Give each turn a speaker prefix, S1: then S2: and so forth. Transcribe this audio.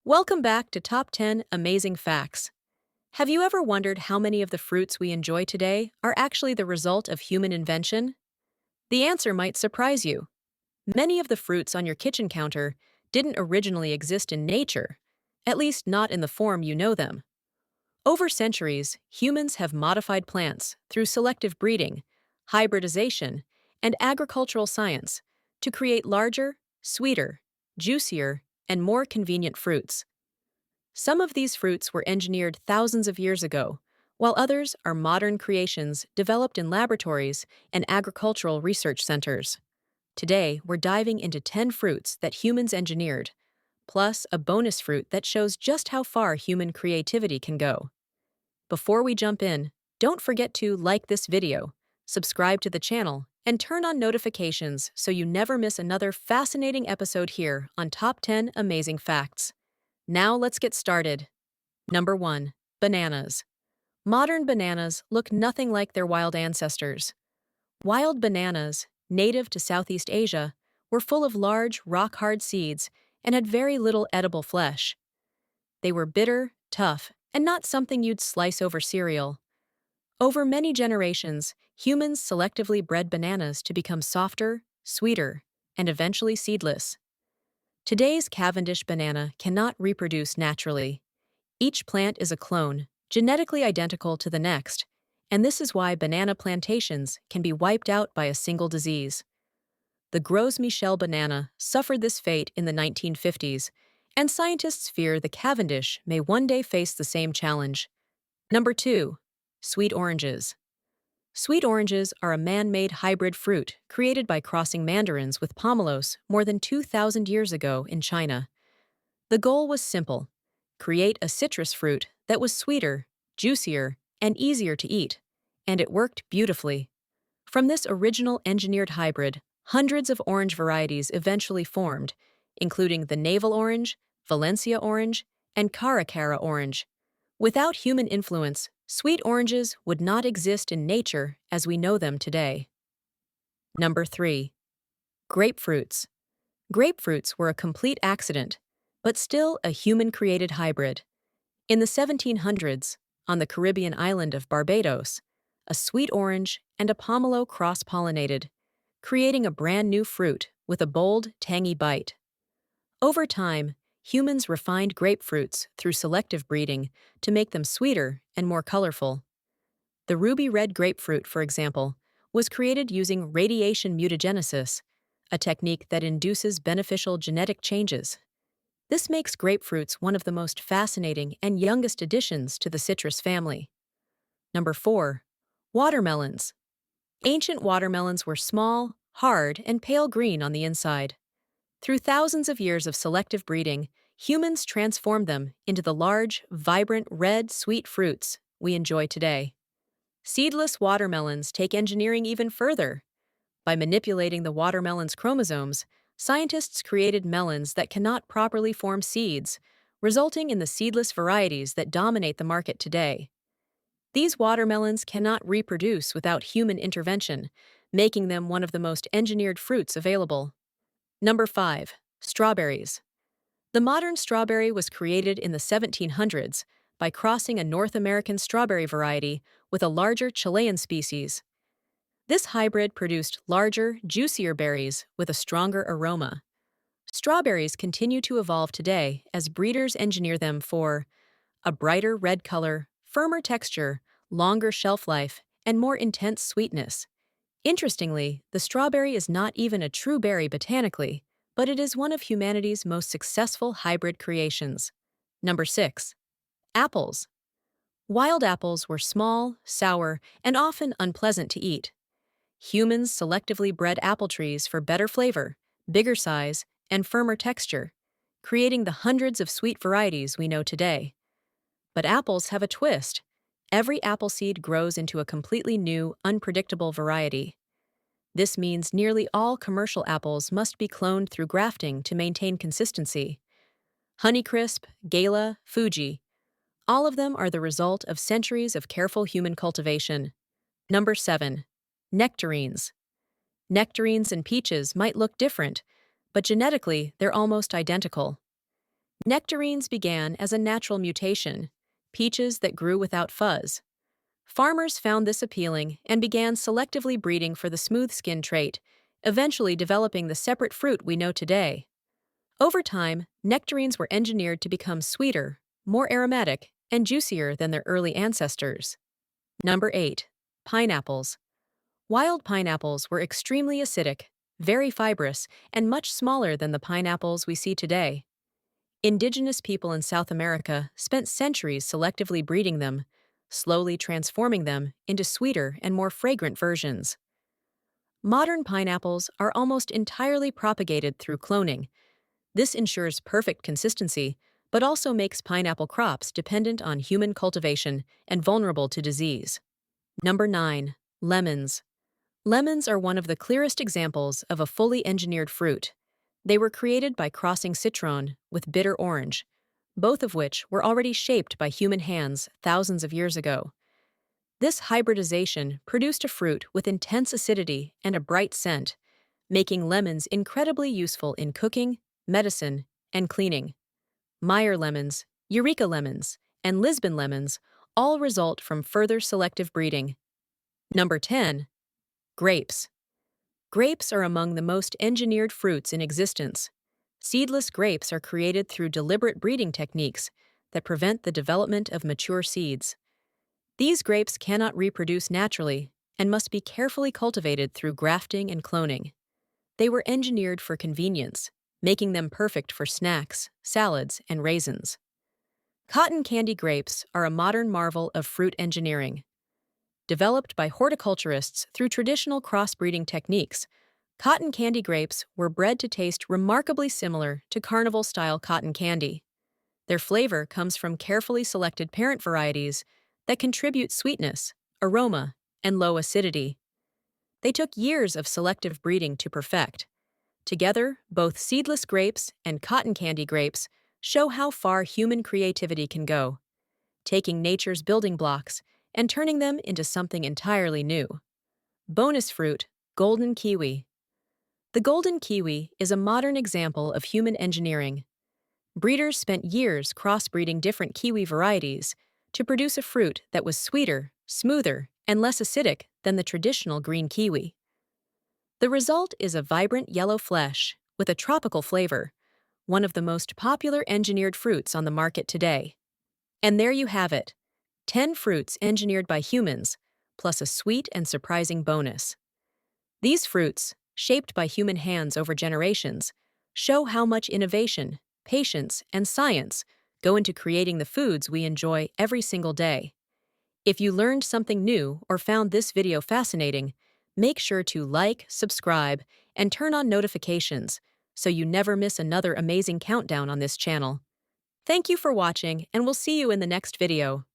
S1: Welcome back to Top 10 Amazing Facts. Have you ever wondered how many of the fruits we enjoy today are actually the result of human invention? The answer might surprise you. Many of the fruits on your kitchen counter didn't originally exist in nature, at least not in the form you know them. Over centuries, humans have modified plants through selective breeding, hybridization, and agricultural science to create larger, sweeter, juicier, and more convenient fruits. Some of these fruits were engineered thousands of years ago, while others are modern creations developed in laboratories and agricultural research centers. Today, we're diving into 10 fruits that humans engineered, plus a bonus fruit that shows just how far human creativity can go. Before we jump in, don't forget to like this video, subscribe to the channel, and turn on notifications so you never miss another fascinating episode here on Top 10 Amazing Facts. Now let's get started. Number 1. Bananas. Modern bananas look nothing like their wild ancestors. Wild bananas, native to Southeast Asia, were full of large, rock-hard seeds and had very little edible flesh. They were bitter, tough, and not something you'd slice over cereal. Over many generations, humans selectively bred bananas to become softer, sweeter, and eventually seedless. Today's Cavendish banana cannot reproduce naturally. Each plant is a clone, genetically identical to the next, and this is why banana plantations can be wiped out by a single disease. The Gros Michel banana suffered this fate in the 1950s, and scientists fear the Cavendish may one day face the same challenge. Number 2. Sweet oranges. Sweet oranges are a man-made hybrid fruit created by crossing mandarins with pomelos more than 2,000 years ago in China. The goal was simple: create a citrus fruit that was sweeter, juicier, and easier to eat, and it worked beautifully. From this original engineered hybrid, hundreds of orange varieties eventually formed, including the navel orange, Valencia orange, and Caracara orange. Without human influence, sweet oranges would not exist in nature as we know them today. Number 3. Grapefruits. Grapefruits were a complete accident, but still a human-created hybrid. In the 1700s, on the Caribbean island of Barbados, a sweet orange and a pomelo cross-pollinated, creating a brand new fruit with a bold, tangy bite. Over time, humans refined grapefruits through selective breeding to make them sweeter and more colorful. The ruby red grapefruit, for example, was created using radiation mutagenesis, a technique that induces beneficial genetic changes. This makes grapefruits one of the most fascinating and youngest additions to the citrus family. Number 4. Watermelons. Ancient watermelons were small, hard, and pale green on the inside. Through thousands of years of selective breeding, humans transformed them into the large, vibrant red, sweet fruits we enjoy today. Seedless watermelons take engineering even further. By manipulating the watermelon's chromosomes, scientists created melons that cannot properly form seeds, resulting in the seedless varieties that dominate the market today. These watermelons cannot reproduce without human intervention, making them one of the most engineered fruits available. Number 5. Strawberries. The modern strawberry was created in the 1700s by crossing a North American strawberry variety with a larger Chilean species. This hybrid produced larger, juicier berries with a stronger aroma. Strawberries continue to evolve today as breeders engineer them for a brighter red color, firmer texture, longer shelf life, and more intense sweetness. Interestingly, the strawberry is not even a true berry botanically, but it is one of humanity's most successful hybrid creations. Number 6. Apples. Wild apples were small, sour, and often unpleasant to eat. Humans selectively bred apple trees for better flavor, bigger size, and firmer texture, creating the hundreds of sweet varieties we know today. But apples have a twist. Every apple seed grows into a completely new, unpredictable variety. This means nearly all commercial apples must be cloned through grafting to maintain consistency. Honeycrisp, Gala, Fuji, all of them are the result of centuries of careful human cultivation. Number 7. Nectarines. Nectarines and peaches might look different, but genetically they're almost identical. Nectarines began as a natural mutation, peaches that grew without fuzz. Farmers found this appealing and began selectively breeding for the smooth skin trait, eventually developing the separate fruit we know today. Over time, nectarines were engineered to become sweeter, more aromatic, and juicier than their early ancestors. Number 8. Pineapples. Wild pineapples were extremely acidic, very fibrous, and much smaller than the pineapples we see today. Indigenous people in South America spent centuries selectively breeding them, slowly transforming them into sweeter and more fragrant versions. Modern pineapples are almost entirely propagated through cloning. This ensures perfect consistency, but also makes pineapple crops dependent on human cultivation and vulnerable to disease. Number 9. Lemons. Lemons are one of the clearest examples of a fully engineered fruit. They were created by crossing citron with bitter orange, both of which were already shaped by human hands thousands of years ago. This hybridization produced a fruit with intense acidity and a bright scent, making lemons incredibly useful in cooking, medicine, and cleaning. Meyer lemons, Eureka lemons, and Lisbon lemons all result from further selective breeding. Number 10. Grapes. Grapes are among the most engineered fruits in existence. Seedless grapes are created through deliberate breeding techniques that prevent the development of mature seeds. These grapes cannot reproduce naturally and must be carefully cultivated through grafting and cloning. They were engineered for convenience, making them perfect for snacks, salads, and raisins. Cotton candy grapes are a modern marvel of fruit engineering. Developed by horticulturists through traditional crossbreeding techniques, cotton candy grapes were bred to taste remarkably similar to carnival-style cotton candy. Their flavor comes from carefully selected parent varieties that contribute sweetness, aroma, and low acidity. They took years of selective breeding to perfect. Together, both seedless grapes and cotton candy grapes show how far human creativity can go, taking nature's building blocks and turning them into something entirely new. Bonus fruit, golden kiwi. The golden kiwi is a modern example of human engineering. Breeders spent years crossbreeding different kiwi varieties to produce a fruit that was sweeter, smoother, and less acidic than the traditional green kiwi. The result is a vibrant yellow flesh with a tropical flavor, one of the most popular engineered fruits on the market today. And there you have it, 10 fruits engineered by humans, plus a sweet and surprising bonus. These fruits, shaped by human hands over generations, show how much innovation, patience, and science go into creating the foods we enjoy every single day. If you learned something new or found this video fascinating, make sure to like, subscribe, and turn on notifications so you never miss another amazing countdown on this channel. Thank you for watching, and we'll see you in the next video.